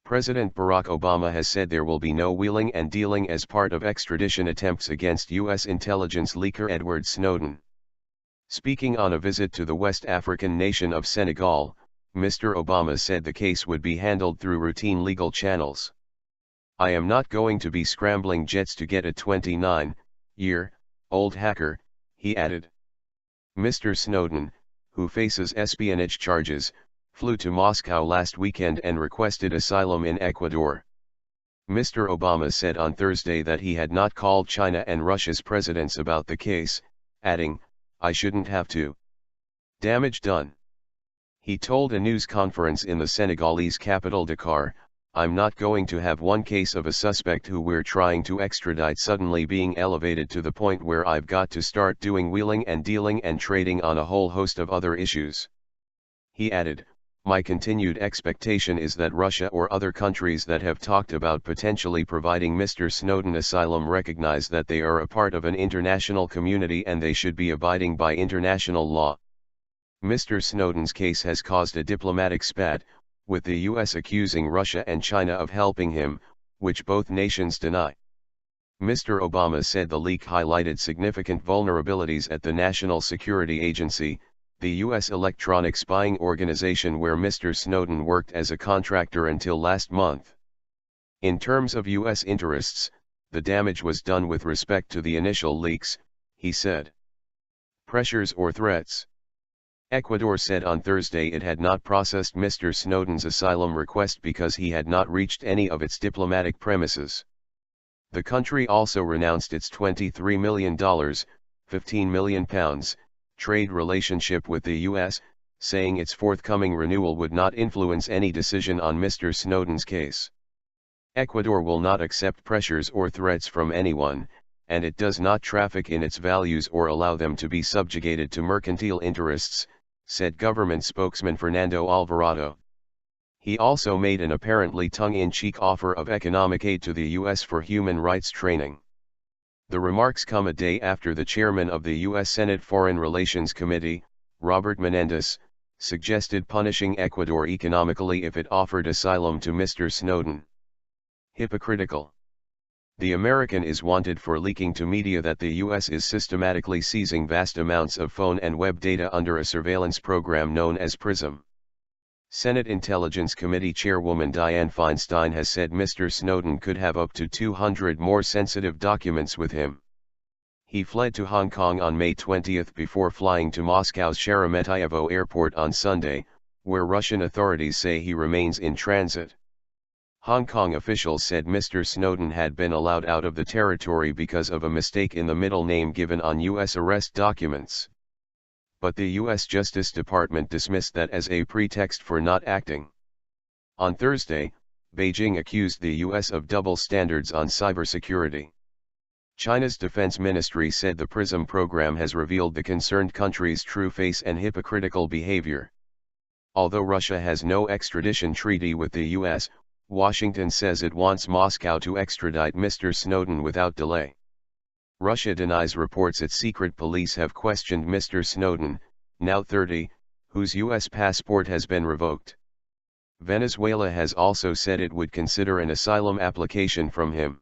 President Barack Obama has said there will be no wheeling and dealing as part of extradition attempts against U.S. intelligence leaker Edward Snowden. Speaking on a visit to the West African nation of Senegal, Mr. Obama said the case would be handled through routine legal channels. "I am not going to be scrambling jets to get a 29-year-old hacker," he added. Mr. Snowden, who faces espionage charges, flew to Moscow last weekend and requested asylum in Ecuador. Mr. Obama said on Thursday that he had not called China and Russia's presidents about the case, adding, "I shouldn't have to. Damage done." He told a news conference in the Senegalese capital Dakar, "I'm not going to have one case of a suspect who we're trying to extradite suddenly being elevated to the point where I've got to start doing wheeling and dealing and trading on a whole host of other issues." He added, "My continued expectation is that Russia or other countries that have talked about potentially providing Mr. Snowden asylum recognize that they are a part of an international community and they should be abiding by international law." Mr. Snowden's case has caused a diplomatic spat, with the U.S. accusing Russia and China of helping him, which both nations deny. Mr. Obama said the leak highlighted significant vulnerabilities at the National Security Agency, the U.S. electronic spying organization where Mr. Snowden worked as a contractor until last month. "In terms of U.S. interests, the damage was done with respect to the initial leaks," he said. Pressures or threats. Ecuador said on Thursday it had not processed Mr. Snowden's asylum request because he had not reached any of its diplomatic premises. The country also renounced its $23 million, £15 million, trade relationship with the U.S., saying its forthcoming renewal would not influence any decision on Mr. Snowden's case. Ecuador will not accept pressures or threats from anyone, and it does not traffic in its values or allow them to be subjugated to mercantile interests, said government spokesman Fernando Alvarado. He also made an apparently tongue-in-cheek offer of economic aid to the U.S. for human rights training. The remarks come a day after the chairman of the U.S. Senate Foreign Relations Committee, Robert Menendez, suggested punishing Ecuador economically if it offered asylum to Mr. Snowden. Hypocritical. The American is wanted for leaking to media that the U.S. is systematically seizing vast amounts of phone and web data under a surveillance program known as PRISM. Senate Intelligence Committee Chairwoman Dianne Feinstein has said Mr. Snowden could have up to 200 more sensitive documents with him. He fled to Hong Kong on May 20 before flying to Moscow's Sheremetyevo Airport on Sunday, where Russian authorities say he remains in transit. Hong Kong officials said Mr. Snowden had been allowed out of the territory because of a mistake in the middle name given on U.S. arrest documents. But the U.S. Justice Department dismissed that as a pretext for not acting. On Thursday, Beijing accused the U.S. of double standards on cybersecurity. China's defense ministry said the PRISM program has revealed the concerned country's true face and hypocritical behavior. Although Russia has no extradition treaty with the U.S., Washington says it wants Moscow to extradite Mr. Snowden without delay. Russia denies reports its secret police have questioned Mr. Snowden, now 30, whose U.S. passport has been revoked. Venezuela has also said it would consider an asylum application from him.